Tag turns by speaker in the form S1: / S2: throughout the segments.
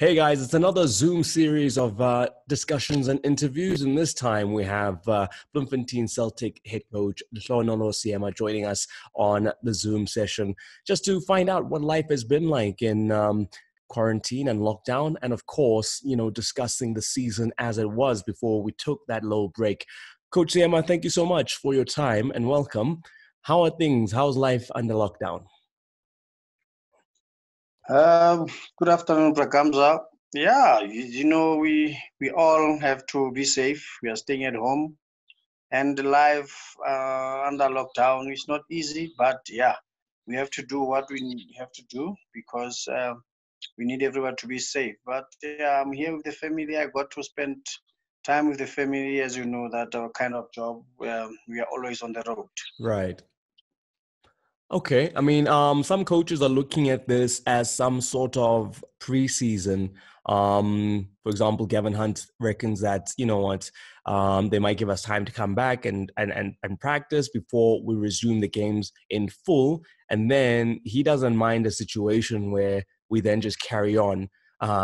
S1: Hey guys, it's another Zoom series of discussions and interviews, and this time we have Bloemfontein Celtic head coach Lehlohonolo Seema joining us on the Zoom session just to find out what life has been like in quarantine and lockdown, and of course, discussing the season as it was before we took that little break. Coach Seema, thank you so much for your time and welcome. How are things? How's life under lockdown?
S2: Um, Good afternoon, Prakamza. We all have to be safe. We are staying at home, and life under lockdown is not easy. But yeah, we have to do what we have to do because we need everyone to be safe. But yeah, I'm here with the family. I got to spend time with the family, as you know, that our kind of job. We are always on the road.
S1: Right. Okay. I mean, some coaches are looking at this as some sort of preseason. For example, Gavin Hunt reckons that, they might give us time to come back and practice before we resume the games in full. And then he doesn't mind a situation where we then just carry on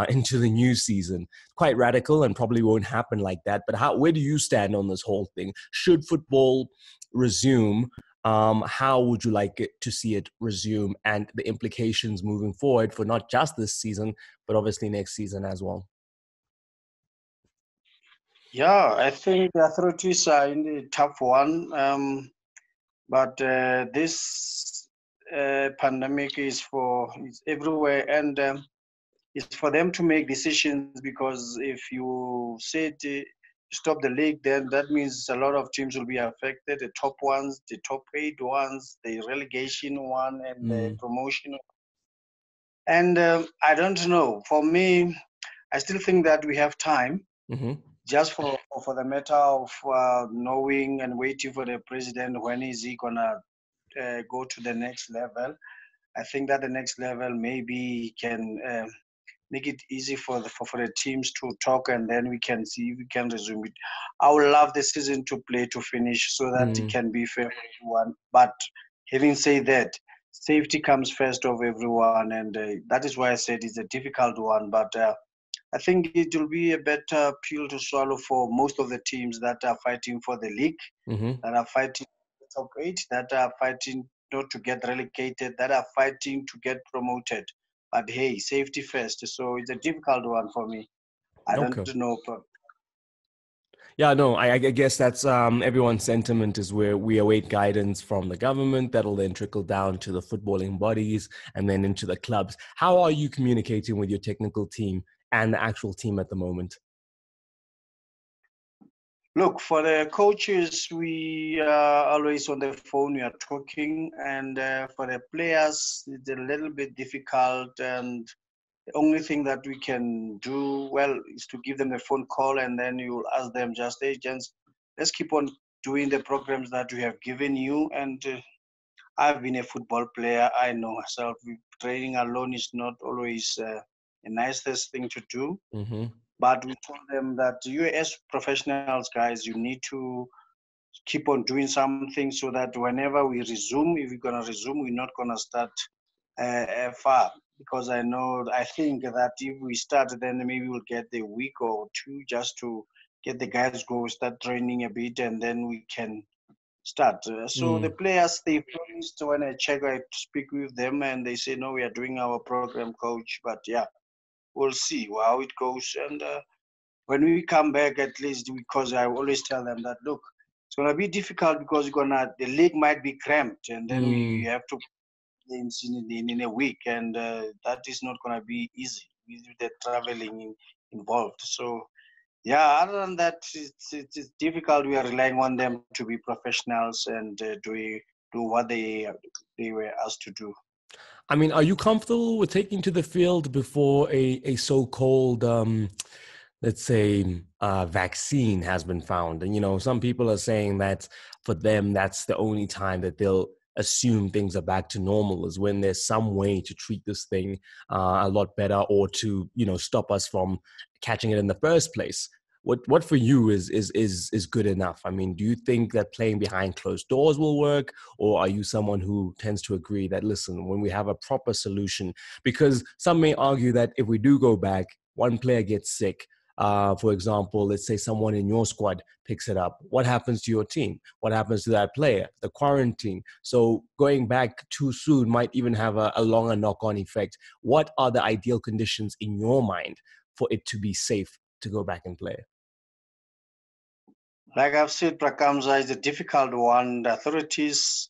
S1: into the new season. Quite radical and probably won't happen like that. But where do you stand on this whole thing? Should football resume? How would you like it to see it resume and the implications moving forward for not just this season, but obviously next season as well?
S2: Yeah, I think the authorities are in the tough one. But this pandemic is everywhere, and it's for them to make decisions. Because if you say to stop the league, then that means a lot of teams will be affected. The top ones, the top 8 ones, the relegation one, and the
S1: Mm.
S2: promotion. And I don't know. For me, I still think that we have time.
S1: Hmm.
S2: Just for the matter of knowing and waiting for the president, when is he gonna go to the next level. I think that the next level maybe can make it easy for the teams to talk, and then we can see if we can resume it. I would love the season to play to finish so that it
S1: Mm.
S2: can be fair for everyone. But having said that, safety comes first of everyone, and that is why I said it's a difficult one. But I think it will be a better pill to swallow for most of the teams that are fighting for the league,
S1: Hmm.
S2: that are fighting for the top 8, that are fighting not to get relegated, that are fighting to get promoted. But hey, safety first. So it's a difficult one for me. I don't
S1: Okay.
S2: know.
S1: Yeah, no, I guess that's everyone's sentiment is where we await guidance from the government that'll then trickle down to the footballing bodies and then into the clubs. How are you communicating with your technical team and the actual team at the moment?
S2: Look, for the coaches, we are always on the phone, we are talking. And for the players, it's a little bit difficult. And the only thing that we can do well is to give them a phone call, and then you will ask them, just agents, let's keep on doing the programs that we have given you. And I've been a football player. I know myself. Training alone is not always the nicest thing to do.
S1: Hmm.
S2: But we told them that you, as professionals, guys, you need to keep on doing something so that whenever we resume, if we're gonna resume, we're not gonna start far. Because I think that if we start, then maybe we'll get a week or two just to get the guys go, start training a bit, and then we can start. So the
S1: Mm.
S2: players, they promised when I check, I speak with them, and they say, no, we are doing our program, coach. But yeah, we'll see how it goes. And when we come back, at least, because I always tell them that, look, it's gonna be difficult because the league might be cramped, and then we
S1: Mm.
S2: have to games in a week, and that is not gonna be easy with the traveling involved. So yeah, other than that, it's difficult. We are relying on them to be professionals and do what they were asked to do.
S1: I mean, are you comfortable with taking to the field before a so-called, let's say, vaccine has been found? And, some people are saying that for them, that's the only time that they'll assume things are back to normal is when there's some way to treat this thing a lot better or to, stop us from catching it in the first place. What for you is good enough? I mean, do you think that playing behind closed doors will work, or are you someone who tends to agree that listen, when we have a proper solution, because some may argue that if we do go back, one player gets sick, for example, let's say someone in your squad picks it up. What happens to your team? What happens to that player? The quarantine. So going back too soon might even have a longer knock-on effect. What are the ideal conditions in your mind for it to be safe to go back and play?
S2: Like I've said, Prakamza is a difficult one. The authorities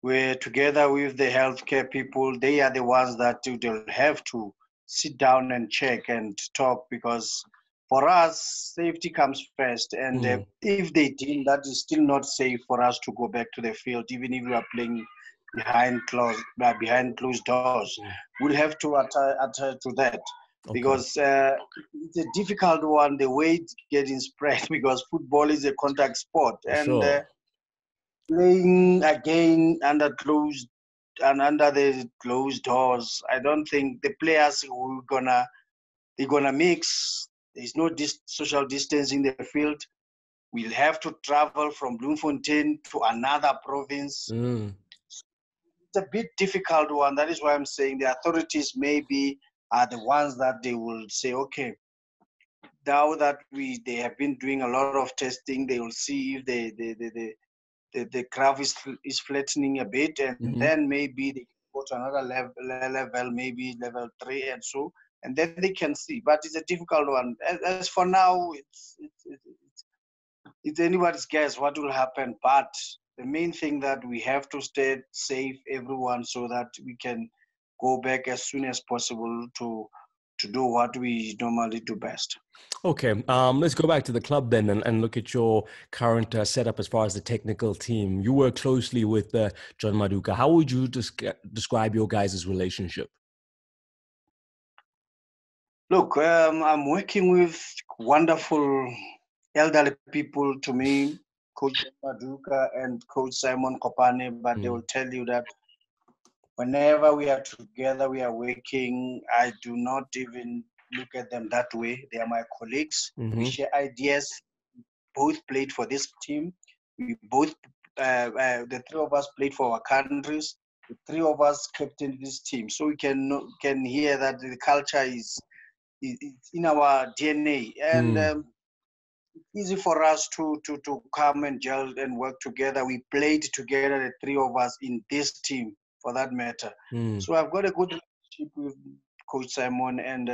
S2: were together with the healthcare people. They are the ones that will have to sit down and check and talk, because for us, safety comes first. And
S1: Mm,
S2: if they deem that is still not safe for us to go back to the field, even if we are playing behind closed doors,
S1: mm.
S2: we'll have to adhere to that,
S1: Okay,
S2: because it's a difficult one, the way it's getting spread, because football is a contact sport.
S1: for
S2: And
S1: sure.
S2: playing again under the closed doors, I don't think the players who they're gonna mix. There's no social distance in the field. We'll have to travel from Bloemfontein to another province.
S1: Mm,
S2: It's a bit difficult one. That is why I'm saying the authorities maybe are the ones that they will say, okay, now that they have been doing a lot of testing, they will see if the graph is flattening a bit, and
S1: mhm.
S2: then maybe they go to another level, maybe level 3, and so, and then they can see. But it's a difficult one. As for now, it's anybody's guess what will happen. But the main thing that we have to stay safe, everyone, so that we can go back as soon as possible to do what we normally do best.
S1: Okay, let's go back to the club then and look at your current setup as far as the technical team. You work closely with John Maduka. How would you describe your guys' relationship?
S2: Look, I'm working with wonderful elderly people to me, Coach Maduka and Coach Simon Kopane, but they
S1: Mm,
S2: will tell you that whenever we are together, we are working, I do not even look at them that way. They are my colleagues. We
S1: mm-hmm,
S2: share ideas. Both played for this team. We both, the three of us played for our countries. The three of us captained this team. So we can hear that the culture is it's in our DNA. And
S1: mm,
S2: easy for us to come and gel and work together. We played together, the three of us, in this team, for that matter.
S1: mm,
S2: So I've got a good relationship with Coach Simon and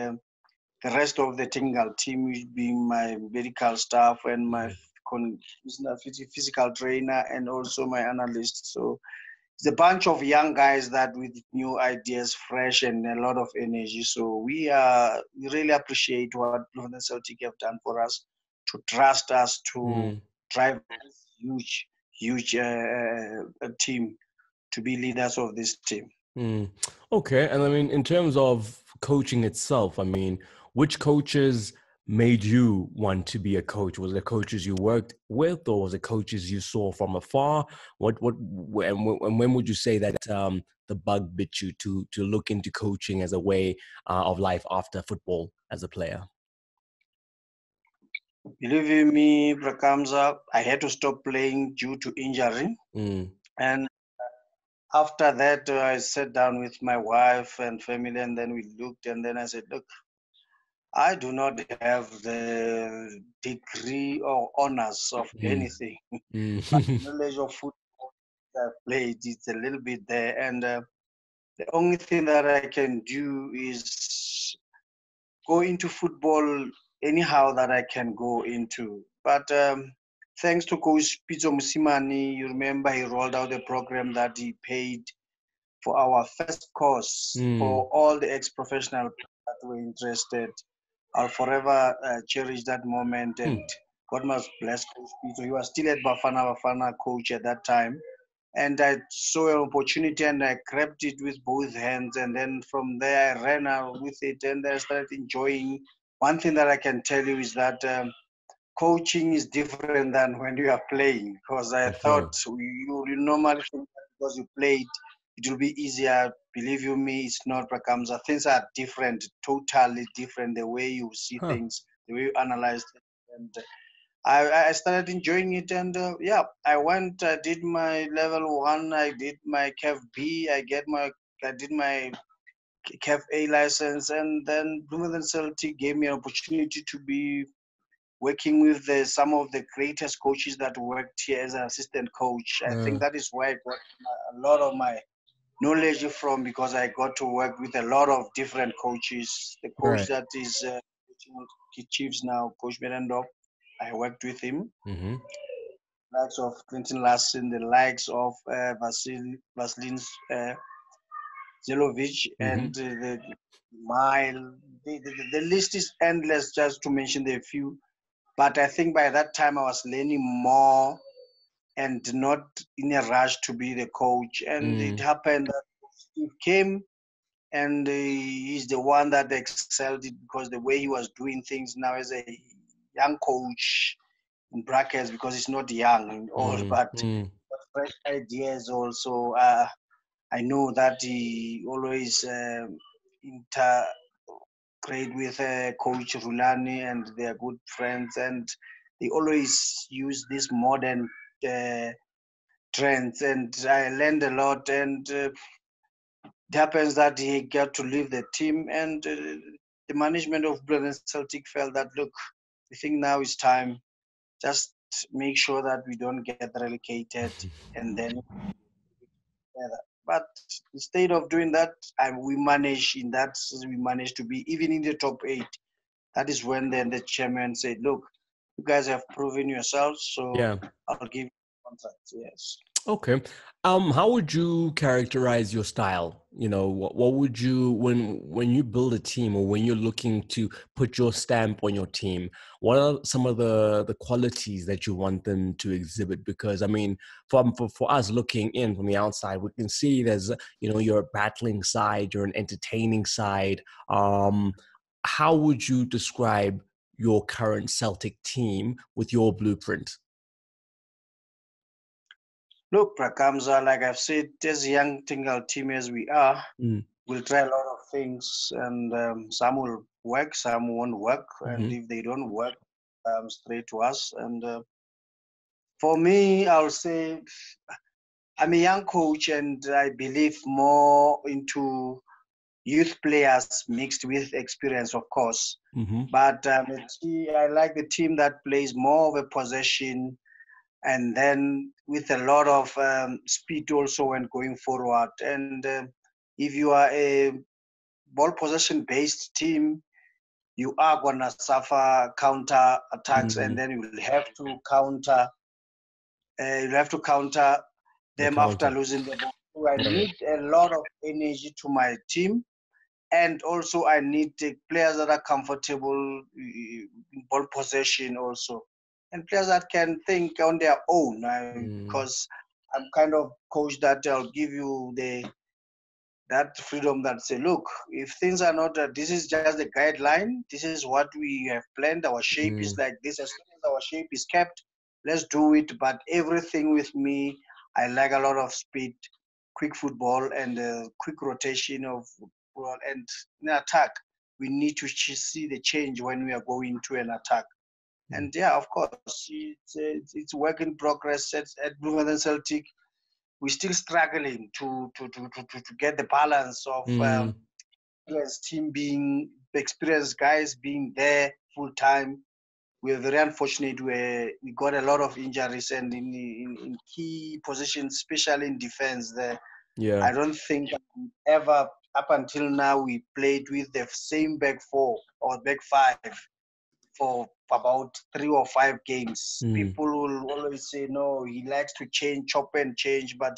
S2: the rest of the technical team, being my medical staff and my
S1: mm,
S2: physical trainer and also my analyst. So it's a bunch of young guys that with new ideas, fresh and a lot of energy. So we really appreciate what Bloem Celtic have done for us, to trust us to
S1: mm,
S2: drive this huge team, to be leaders of this team.
S1: mm. Okay, and I mean, in terms of coaching itself, I mean, which coaches made you want to be a coach? Was it coaches you worked with, or was it coaches you saw from afar? And when would you say that the bug bit you to look into coaching as a way of life after football as a player?
S2: Believe in me, Prakamza, I had to stop playing due to injury.
S1: Mm,
S2: And after that, I sat down with my wife and family, and then we looked, and then I said, look, I do not have the degree or honors of
S1: mm,
S2: anything, but the
S1: mm,
S2: knowledge of football I played, it's a little bit there. And the only thing that I can do is go into football anyhow that I can go into. But thanks to Coach Pizzo Musimani, you remember he rolled out a program that he paid for our first course
S1: mm,
S2: for all the ex-professionals that were interested. I'll forever cherish that moment, and
S1: mm.
S2: God must bless Coach Peter. He was still at Bafana coach at that time, and I saw an opportunity and I grabbed it with both hands, and then from there I ran out with it and I started enjoying. One thing that I can tell you is that coaching is different than when you are playing, because I
S1: For
S2: thought
S1: sure.
S2: you normally think that because you played it will be easier. Believe you me, it's not, Prakamza. Things are different, totally different, the way you see
S1: Huh.
S2: things, the way you analyze things. And I started enjoying it, and yeah, I went, I did my level 1, I did my CAF B, I did my CAF A license, and then Bloem and Celtic gave me an opportunity to be working with some of the greatest coaches that worked here as an assistant coach. I think that is where I got a lot of my knowledge from, because I got to work with a lot of different coaches. The coach that is coaching Chiefs now, Coach Merendo, I worked with him.
S1: Mm-hmm.
S2: Likes of Quentin Larson, the likes of Vasilin Zelovic, and the Mile. The list is endless, just to mention the few. But I think by that time I was learning more and not in a rush to be the coach. And it happened that Steve came, and he's the one that excelled it, because the way he was doing things now as a young coach, in brackets, because he's not young and old, but fresh ideas also. I know that he always integrate with Coach Rulani, and they are good friends, and they always use these modern trends, and I learned a lot. And it happens that he got to leave the team, and the management of Bloem Celtic felt that, look, I think now is time. Just make sure that we don't get relegated, and then together. But instead of doing that, we managed to be even in the top 8. That is when then the chairman said, look, you guys have proven yourselves, so I'll give you contracts. Yes.
S1: Okay. How would you characterize your style? You know, what would you, when you build a team, or when you're looking to put your stamp on your team, what are some of the qualities that you want them to exhibit? Because I mean, for us looking in from the outside, we can see there's, you know, you're a battling side, you're an entertaining side. How would you describe your current Celtic team with your blueprint?
S2: Look, Prakamza, like I've said, as a young tingle team as we are, we'll try a lot of things, and some will work, some won't work. And if they don't work, straight to us. And for me, I'll say I'm a young coach, and I believe more into youth players mixed with experience, of course. But I like the team that plays more of a possession, and then with a lot of speed also when going forward. And if you are a ball possession based team, you are going to suffer counter attacks, and then you will have to counter them after losing the ball. So I need a lot of energy to my team, and also I need players that are comfortable in ball possession also, and players that can think on their own. Because I'm kind of coach that I'll give you that freedom that say, look, if things are not, this is just the guideline. This is what we have planned. Our shape is like this. As soon as our shape is kept, let's do it. But everything with me, I like a lot of speed, quick football, and quick rotation of football. And in attack, we need to see the change when we are going to an attack. And yeah, of course, it's work in progress at Bloem and Celtic. We're still struggling to get the balance of team being experienced guys being there full time. We're very unfortunate where we got a lot of injuries, and in key positions, especially in defense. I don't think ever up until now we played with the same back 4 or back 5 for about 3 or 5 games. People will always say, no, he likes to change, chop and change, but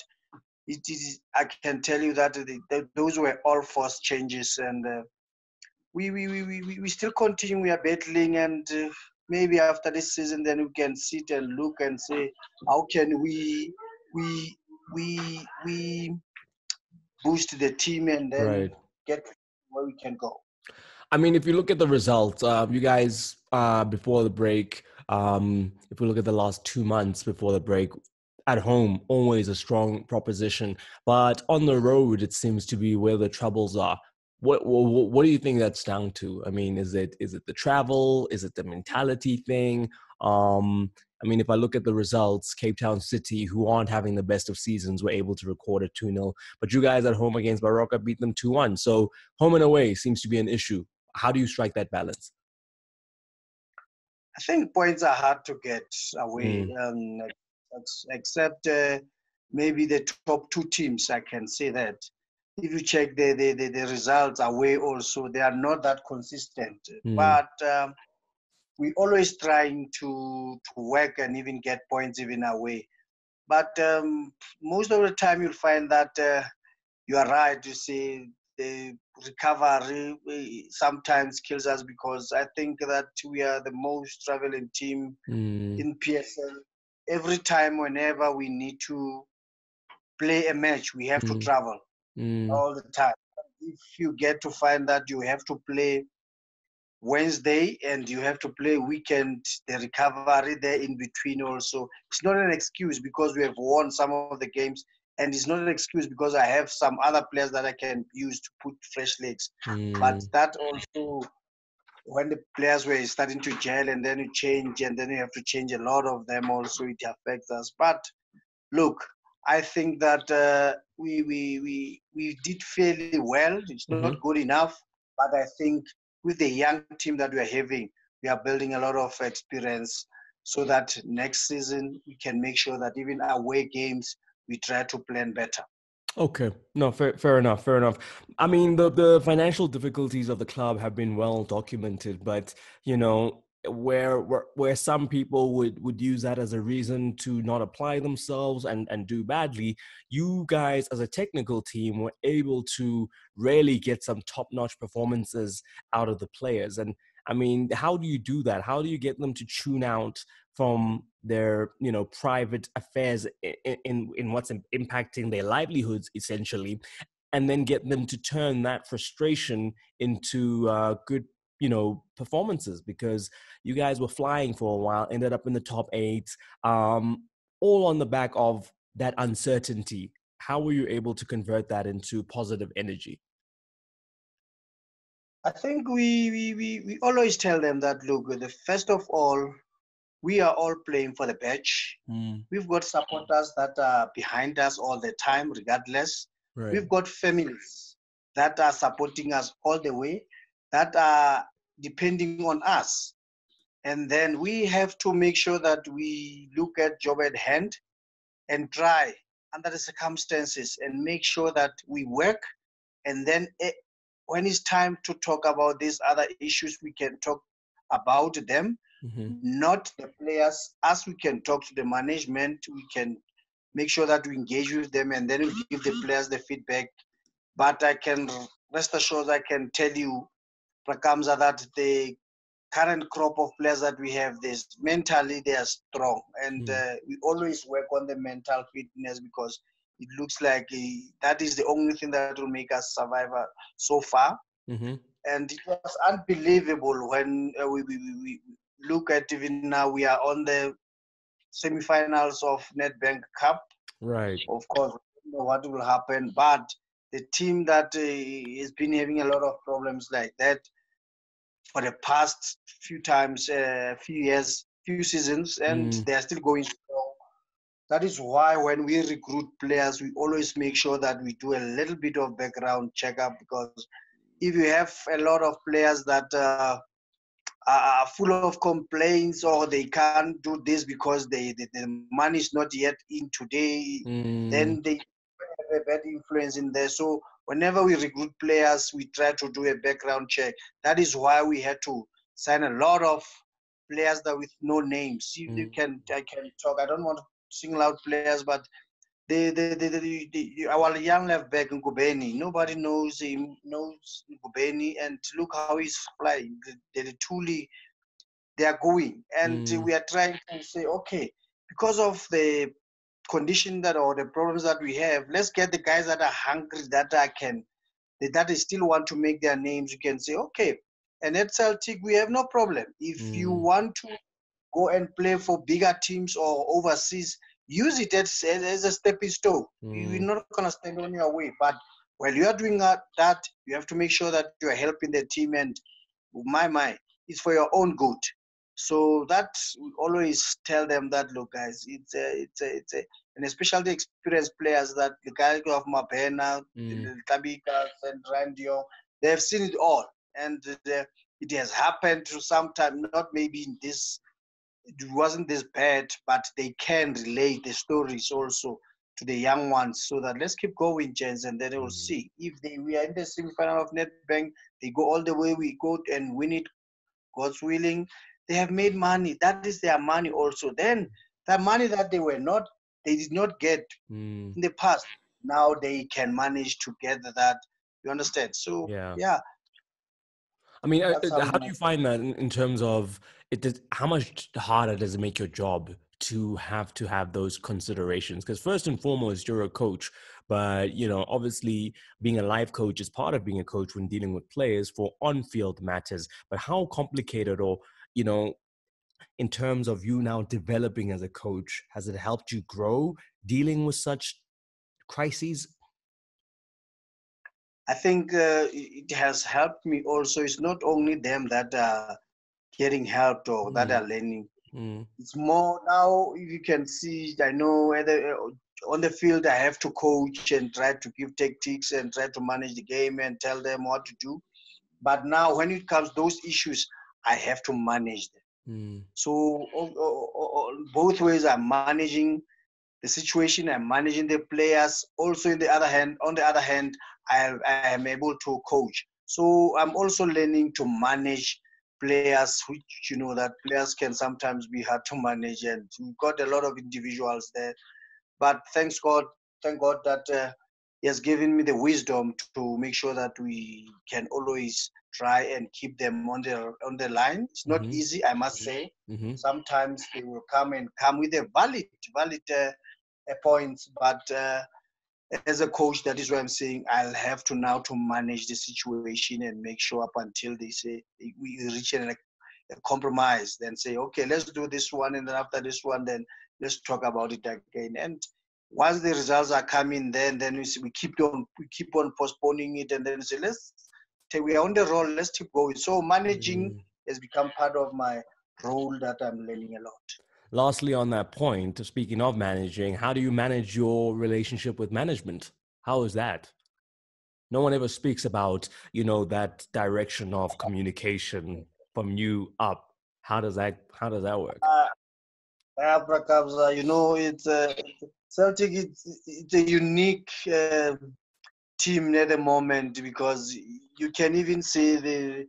S2: it is. I can tell you that those were all forced changes, and we still continue. We are battling, and maybe after this season, then we can sit and look and say, how can we boost the team, and then get where we can go.
S1: I mean, if you look at the results, you guys before the break, if we look at the last 2 months before the break, at home, always a strong proposition, but on the road, it seems to be where the troubles are. What do you think that's down to? I mean, is it the travel? Is it the mentality thing? I mean, if I look at the results, Cape Town City, who aren't having the best of seasons, were able to record a 2-0. But you guys at home against Baroka beat them 2-1. So home and away seems to be an issue. How do you strike that balance?
S2: I think points are hard to get away,
S1: Mm,
S2: except maybe the top two teams. I can say that. If you check the results away, also they are not that consistent.
S1: mm,
S2: But we always trying to work and even get points even away. But most of the time, you'll find that you are right. You see, the recovery sometimes kills us because I think that we are the most traveling team
S1: mm,
S2: in PSL. Every time, whenever we need to play a match, we have to
S1: mm,
S2: travel
S1: mm,
S2: all the time. If you get to find that you have to play Wednesday and you have to play weekend, the recovery there in between also, it's not an excuse because we have won some of the games, and it's not an excuse because I have some other players that I can use to put fresh legs. But
S1: mm.
S2: that also, when the players were starting to gel and then you change and then you have to change a lot of them also, it affects us. But look, I think that we did fairly well. It's not
S1: Mm-hmm.
S2: good enough, but I think with the young team that we are having, we are building a lot of experience so that next season we can make sure that even away games we try to plan better.
S1: Okay. No, fair enough. Fair enough. I mean, the financial difficulties of the club have been well documented, but where some people would use that as a reason to not apply themselves and do badly, you guys as a technical team were able to really get some top-notch performances out of the players. And I mean, how do you do that? How do you get them to tune out from their private affairs in what's impacting their livelihoods essentially, and then get them to turn that frustration into good performances? Because you guys were flying for a while, ended up in the top 8, all on the back of that uncertainty. How were you able to convert that into positive energy?
S2: I think we always tell them that look, the first of all, we are all playing for the badge.
S1: Mm,
S2: We've got supporters that are behind us all the time, regardless.
S1: right.
S2: We've got families that are supporting us all the way, that are depending on us. And then we have to make sure that we look at job at hand and try under the circumstances and make sure that we work. And then when it's time to talk about these other issues, we can talk about them,
S1: Mm-hmm.
S2: not the players. As we can talk to the management, we can make sure that we engage with them and then we give the players the feedback. But I can rest assured, I can tell you, Prakamza, that the current crop of players that we have, this mentally they are strong, and we always work on the mental fitness because it looks like that is the only thing that will make us survive so far.
S1: Mm-hmm.
S2: And it was unbelievable when we look at even now we are on the semi-finals of Nedbank Cup.
S1: Right.
S2: Of course, we don't know what will happen, but the team that has been having a lot of problems like that for the past few times, few years, few seasons, and
S1: Mm,
S2: they are still going strong. That is why when we recruit players, we always make sure that we do a little bit of background checkup because if you have a lot of players that are full of complaints or they can't do this because the money is not yet in today,
S1: mm,
S2: then they have a bad influence in there. So whenever we recruit players, we try to do a background check. That is why we had to sign a lot of players that with no names. You
S1: mm,
S2: can I can talk. I don't want to single out players, but our young left back Ngubeni, nobody knows him, knows Ngubeni, and look how he's flying. They truly they are going, and
S1: mm,
S2: we are trying to say, okay, because of the condition that or the problems that we have, let's get the guys that are hungry, that I can, that they still want to make their names. You can say, okay, and at Celtic we have no problem. If you
S1: mm,
S2: want to go and play for bigger teams or overseas, use it as a stepping stone. You're
S1: mm.
S2: not gonna stand on your way, but while you are doing that, you have to make sure that you are helping the team, and my, it's for your own good. So that we always tell them that, look, guys, and especially experienced players that the guy of Mapena,
S1: Mm,
S2: the Tabikas and Randio, they have seen it all, and it has happened to some time, not maybe in this, it wasn't this bad, but they can relate the stories also to the young ones. So that let's keep going, gents, and then they will
S1: mm,
S2: see if we are in the semi-final of NetBank, they go all the way, we go and win it, God's willing. They have made money. That is their money also. Then that money that they did not get
S1: mm.
S2: in the past, now they can manage to get that. You understand? So
S1: Yeah.
S2: yeah,
S1: I mean,
S2: that's how
S1: how
S2: it
S1: do you
S2: must.
S1: find that in terms of it? How much harder does it make your job to have those considerations? Because first and foremost, you're a coach, but obviously, being a life coach is part of being a coach when dealing with players for on-field matters. But how complicated, or you know, in terms of you now developing as a coach, has it helped you grow dealing with such crises?
S2: I think it has helped me also. It's not only them that are getting helped or that are
S1: Mm,
S2: learning.
S1: mm,
S2: It's more now. You can see. I know whether on the field I have to coach and try to give tactics and try to manage the game and tell them what to do. But now when it comes those issues, I have to manage them.
S1: mm,
S2: So both ways, I'm managing the situation, I'm managing the players. Also, on the other hand, I am able to coach. So I'm also learning to manage players, which that players can sometimes be hard to manage, and we've got a lot of individuals there. But thank God that He has given me the wisdom to make sure that we can always try and keep them on the line. It's not
S1: mm-hmm,
S2: easy, I must say.
S1: mm-hmm,
S2: Sometimes they will come with a valid points, but as a coach, that is why I'm saying I'll have to now to manage the situation and make sure up until they say we reach a compromise, then say, okay, let's do this one, and then after this one, then let's talk about it again. And once the results are coming, then we keep on postponing it, and then say, we are on the roll, let's keep going. So managing
S1: mm.
S2: has become part of my role that I'm learning a lot.
S1: Lastly, on that point, speaking of managing, how do you manage your relationship with management? How is that? No one ever speaks about, that direction of communication from you up. How does that work?
S2: Uh, Abracabs, it's Celtic. It's a unique team at the moment because you can even say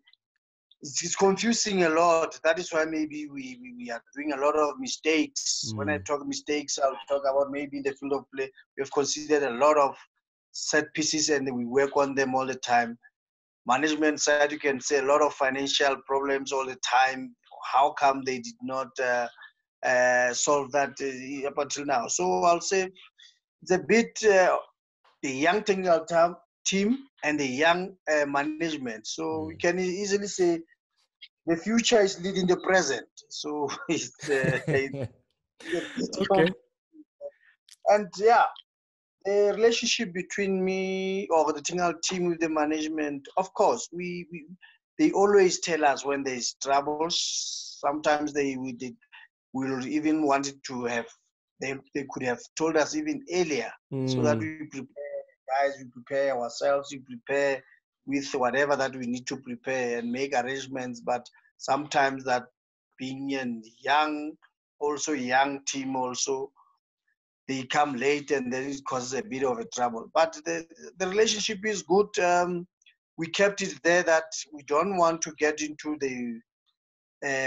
S2: it's confusing a lot. That is why maybe we are doing a lot of mistakes. When I
S1: Mm,
S2: talk mistakes, I'll talk about maybe in the field of play. We have considered a lot of set pieces and we work on them all the time. Management side, you can say a lot of financial problems all the time. How come they did not solve that up until now? So I'll say it's a bit the young technical team and the young management. So we
S1: mm.
S2: can easily say the future is leading the present. So it's
S1: Okay.
S2: and yeah, the relationship between me or the technical team with the management, of course, we they always tell us when there's troubles. Sometimes they will even wanted to have they could have told us even earlier so that
S1: Mm,
S2: we prepare, guys, we prepare ourselves, we prepare with whatever that we need to prepare and make arrangements. But sometimes that being a young team also, they come late and then it causes a bit of a trouble. But the relationship is good. We kept it there that we don't want to get into the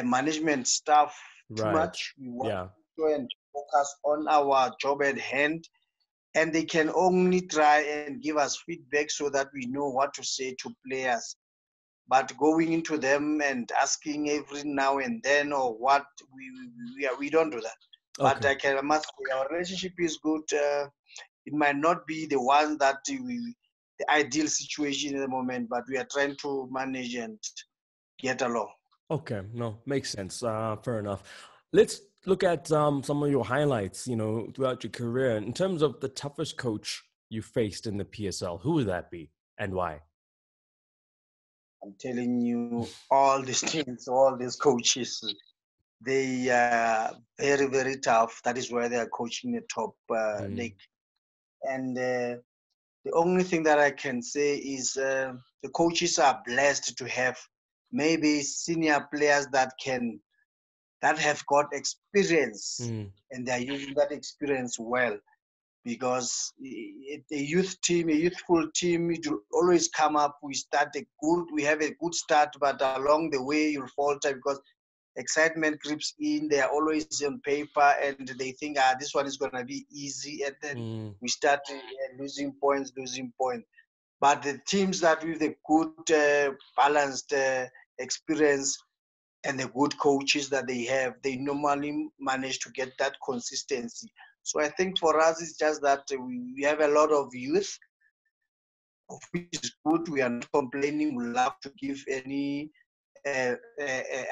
S2: management stuff too
S1: right.
S2: much. We want
S1: Yeah.
S2: to go and focus on our job at hand, and they can only try and give us feedback so that we know what to say to players. But going into them and asking every now and then or what we don't do that. But
S1: Okay.
S2: I must say our relationship is good. It might not be the one that the ideal situation at the moment, but we are trying to manage and get along.
S1: Okay. No, makes sense. Fair enough. Let's look at some of your highlights, throughout your career. In terms of the toughest coach you faced in the PSL, who would that be and why?
S2: I'm telling you, all these teams, all these coaches. they are very, very tough. That is why they are coaching the top league. And the only thing that I can say is the coaches are blessed to have maybe senior players that have got experience, and they are using that experience well. Because a youth team, a youthful team, it will always come up. We have a good start, but along the way you'll falter because excitement creeps in. They are always on paper, and they think, this one is gonna be easy, and then we start losing points. But the teams that with a good, balanced experience and the good coaches that they have, they normally manage to get that consistency. So I think for us, it's just that we have a lot of youth, of which is good. We are not complaining. We love to give any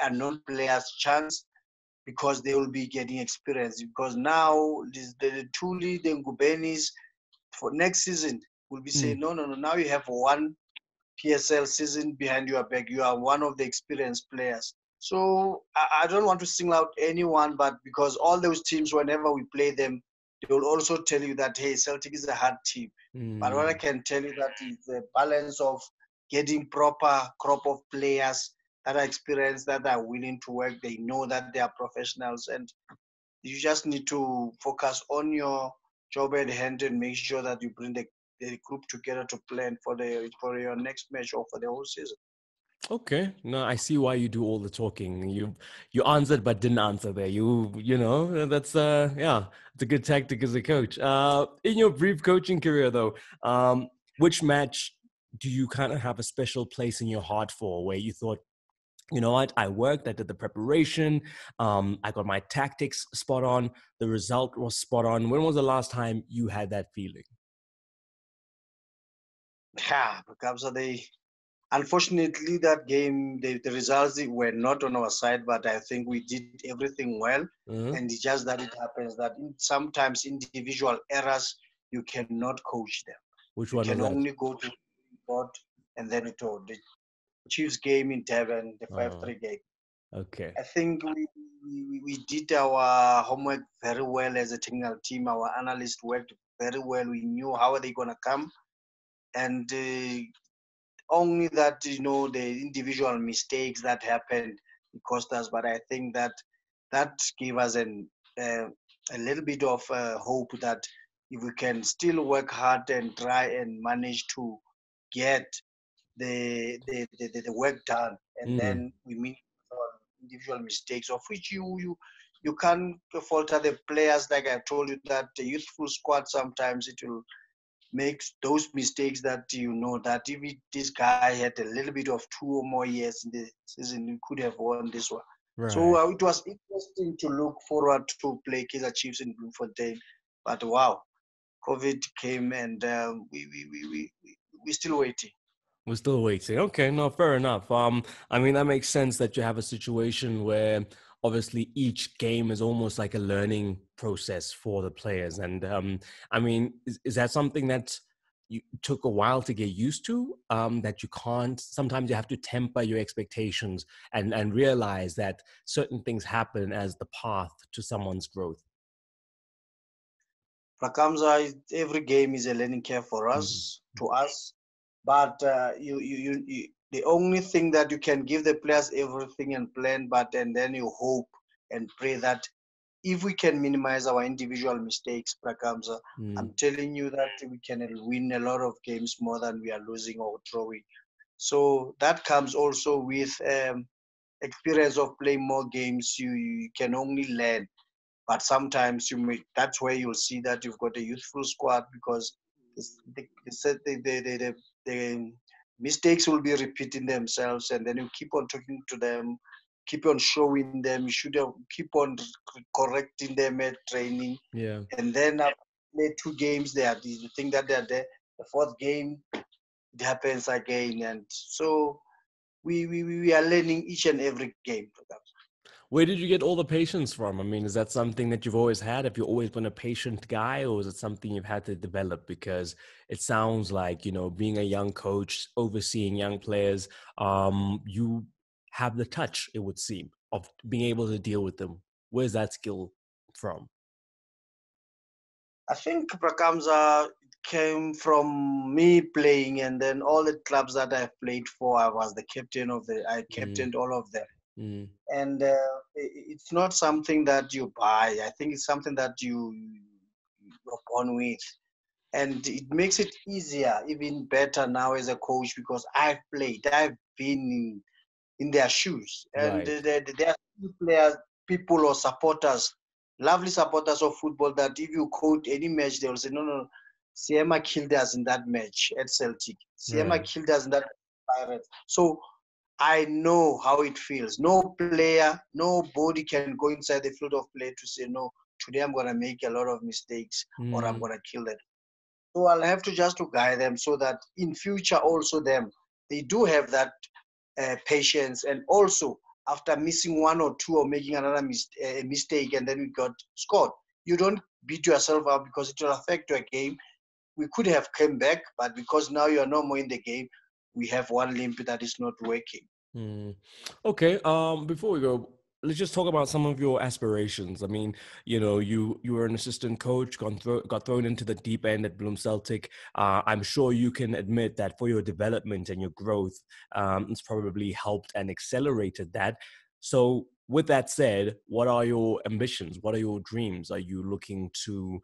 S2: unknown players chance because they will be getting experience. Because now the Tuli, the Ngubenis, for next season, will be saying, no. Now you have one PSL season behind your back. You are one of the experienced players. So I don't want to single out anyone, but because all those teams, whenever we play them, they will also tell you that, hey, Celtic is a hard team. But what I can tell you that is the balance of getting proper crop of players that are experienced, that are willing to work. They know that they are professionals, and you just need to focus on your job at hand and make sure that you bring the group together to plan for your next match or for the whole season.
S1: Okay, no, I see why you do all the talking. You answered but didn't answer there. You know that's yeah, it's a good tactic as a coach. In your brief coaching career though, which match do you kind of have a special place in your heart for, where you thought, you know what, I worked, I did the preparation, I got my tactics spot on, the result was spot on. When was the last time you had that feeling?
S2: Yeah, because unfortunately that game, the results were not on our side, but I think we did everything well. And it's just that it happens that sometimes individual errors, you cannot coach them.
S1: Which
S2: You
S1: one was
S2: can
S1: that?
S2: only go to board, and then the Chiefs game in Devon, the 5-3 game.
S1: Okay.
S2: I think we did our homework very well as a technical team. Our analysts worked very well. We knew how are they going to come. And only that, the individual mistakes that happened, it cost us. But I think that gave us a little bit of hope that if we can still work hard and try and manage to get the work done, and then we meet our individual mistakes, of which you can't falter the players. Like I told you, that the youthful squad, sometimes it will make those mistakes that that if this guy had a little bit of 2 or more years in the season, he could have won this one. So
S1: Right.
S2: it was interesting to look forward to play Kaizer Chiefs in Bloemfontein, but wow, COVID came, and we're still waiting.
S1: We're still waiting. Okay, no, fair enough. I mean, that makes sense that you have a situation where obviously each game is almost like a learning process for the players. And I mean, is that something that you took a while to get used to? That you can't, sometimes you have to temper your expectations and realize that certain things happen as the path to someone's growth.
S2: Rakamza, every game is a learning curve for us, to us. But the only thing that you can give the players everything and plan, and then you hope and pray that if we can minimize our individual mistakes, Prakamza, I'm telling you that we can win a lot of games more than we are losing or drawing. So that comes also with experience of playing more games. You can only learn, but sometimes that's where you'll see that you've got a youthful squad, because the mistakes will be repeating themselves, and then you keep on talking to them, keep on showing them. You should keep on correcting them at training,
S1: Yeah.
S2: and then after play 2 games, you think that they're there. The fourth game, it happens again, and so we are learning each and every game.
S1: Where did you get all the patience from? I mean, is that something that you've always had? Have you always been a patient guy, or is it something you've had to develop? Because it sounds like, you know, being a young coach, overseeing young players, you have the touch, it would seem. of being able to deal with them? Where's that skill from?
S2: I think Prakamsa came from me playing, and then all the clubs that I've played for, I was the captain of I
S1: Mm,
S2: captained all of them.
S1: mm,
S2: And it's not something that you buy. I think it's something that you're born with. And it makes it easier, even better now as a coach, because I've been in their shoes. And
S1: right.
S2: there are players, people or supporters, lovely supporters of football, that if you quote any match, they will say, no, no, Seema killed us in that match at Celtic. Seema
S1: Right.
S2: killed us in that Pirates. So I know how it feels. No player, nobody can go inside the field of play to say, no, today I'm going to make a lot of mistakes or I'm
S1: Mm,
S2: going to kill them. So I'll have to just to guide them so that in future also they do have that patience. And also after missing one or two or making another mistake and then we got scored, you don't beat yourself up because it will affect your game. We could have come back, but because now you are no more in the game, we have one limb that is not working.
S1: mm. Okay. Before we go, let's just talk about some of your aspirations. I mean, you were an assistant coach, got thrown into the deep end at Bloem Celtic. I'm sure you can admit that for your development and your growth, it's probably helped and accelerated that. So, with that said, what are your ambitions? What are your dreams? Are you looking to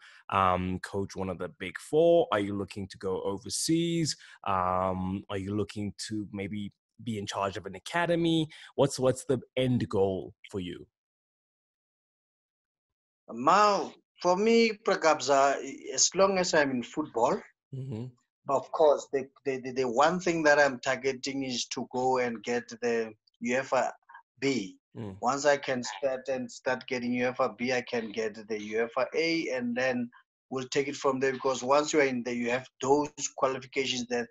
S1: coach one of the big four? Are you looking to go overseas? Are you looking to maybe be in charge of an academy? What's the end goal for you?
S2: Now, for me, Prakabza, as long as I'm in football,
S1: Mm-hmm.
S2: of course, the one thing that I'm targeting is to go and get the UEFA B.
S1: Mm,
S2: Once I can start getting UEFA B, I can get the UEFA A, and then we'll take it from there. Because once you are in there, you have those qualifications. Then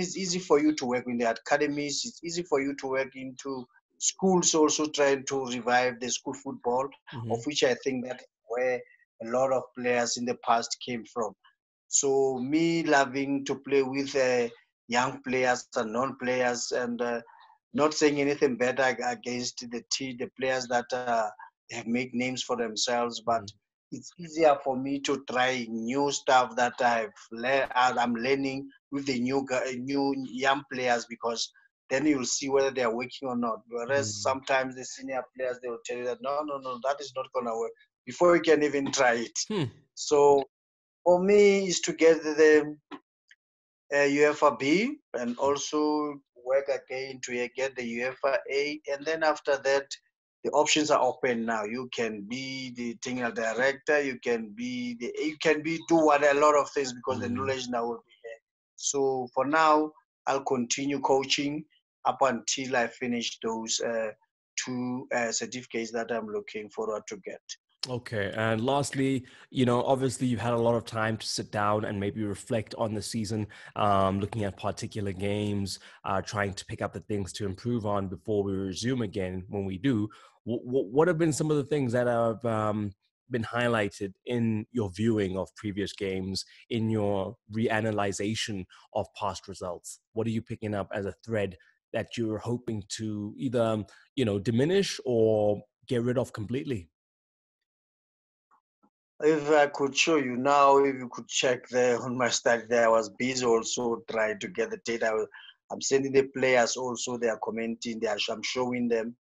S2: it's easy for you to work in the academies. It's easy for you to work into schools, also trying to revive the school football, of
S1: mm-hmm.
S2: which I think that where a lot of players in the past came from. So me loving to play with young players and non-players, and not saying anything better against the players that have made names for themselves, but
S1: Mm,
S2: it's easier for me to try new stuff that I'm learning with the new young players, because then you'll see whether they are working or not. Whereas
S1: mm,
S2: sometimes the senior players, they will tell you that no, no, no, that is not gonna work before you can even try it.
S1: hmm.
S2: So for me is to get the UEFA B and also work again to get the UEFA A, and then after that the options are open now. You can be the technical director, you can be do what a lot of things, because the
S1: Mm.
S2: knowledge now will be there. So for now, I'll continue coaching up until I finish those two certificates that I'm looking forward to get.
S1: Okay. And lastly, obviously you've had a lot of time to sit down and maybe reflect on the season, looking at particular games, trying to pick up the things to improve on before we resume again when we do. What have been some of the things that have been highlighted in your viewing of previous games, in your reanalyzation of past results? What are you picking up as a thread that you're hoping to either, diminish or get rid of completely?
S2: If I could show you now, if you could check there on my study there, I was busy also trying to get the data. I'm sending the players also, they are commenting, I'm showing them,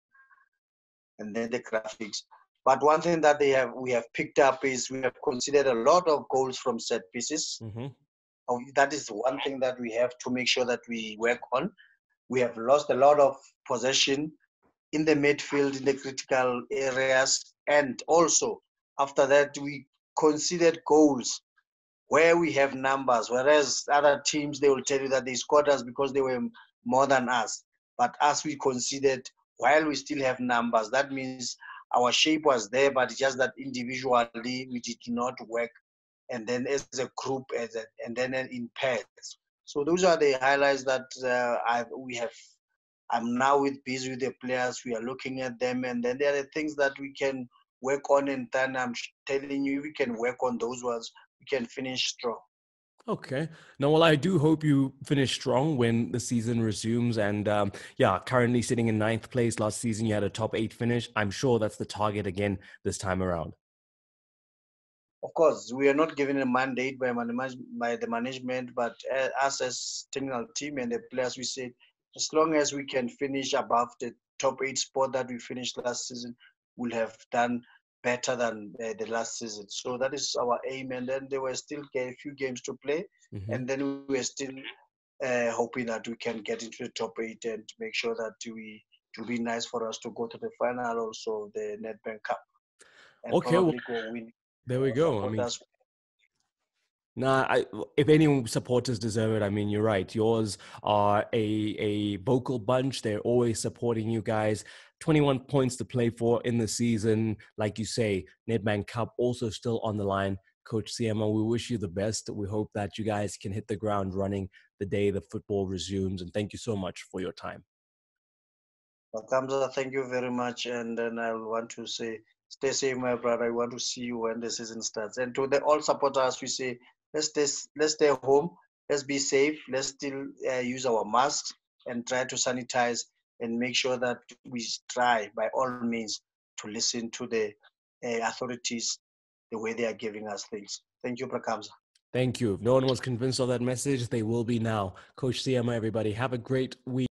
S2: and then the graphics. But one thing that we have picked up is we have considered a lot of goals from set pieces.
S1: Mm-hmm.
S2: That is one thing that we have to make sure that we work on. We have lost a lot of possession in the midfield, in the critical areas, and also after that we considered goals where we have numbers, whereas other teams, they will tell you that they scored us because they were more than us. But us, we considered while we still have numbers. That means our shape was there, but it's just that individually we did not work, and then as a group, and then in pairs. So those are the highlights that we have. I'm now busy with the players. We are looking at them, and then there are the things that we can work on. And then I'm telling you, we can work on those ones. We can finish strong.
S1: Okay. No, well, I do hope you finish strong when the season resumes. And yeah, currently sitting in ninth place. Last season, you had a top 8 finish. I'm sure that's the target again this time around.
S2: Of course, we are not given a mandate by the management, but us as technical team and the players, we said as long as we can finish above the top 8 spot that we finished last season, we'll have done better than the last season. So that is our aim. And then there were still a few games to play,
S1: Hmm.
S2: and then we were still hoping that we can get into the top 8 and make sure that it will be nice for us to go to the final also the Nedbank Cup and
S1: Okay. Well,
S2: probably go win
S1: there we go. I mean,
S2: supporters.
S1: nah, if any supporters deserve it, I mean, you're right. Yours are a vocal bunch. They're always supporting you guys. 21 points to play for in the season. Like you say, Nedbank Cup also still on the line. Coach Seema, we wish you the best. We hope that you guys can hit the ground running the day the football resumes. And thank you so much for your time.
S2: Kamza, thank you very much. And then I want to say, stay safe, my brother. I want to see you when the season starts. And to the all supporters, we say, let's stay home. Let's be safe. Let's still use our masks and try to sanitize and make sure that we try by all means to listen to the authorities the way they are giving us things. Thank you, Prakamza.
S1: Thank you. If no one was convinced of that message, they will be now. Coach Seema, everybody, have a great week.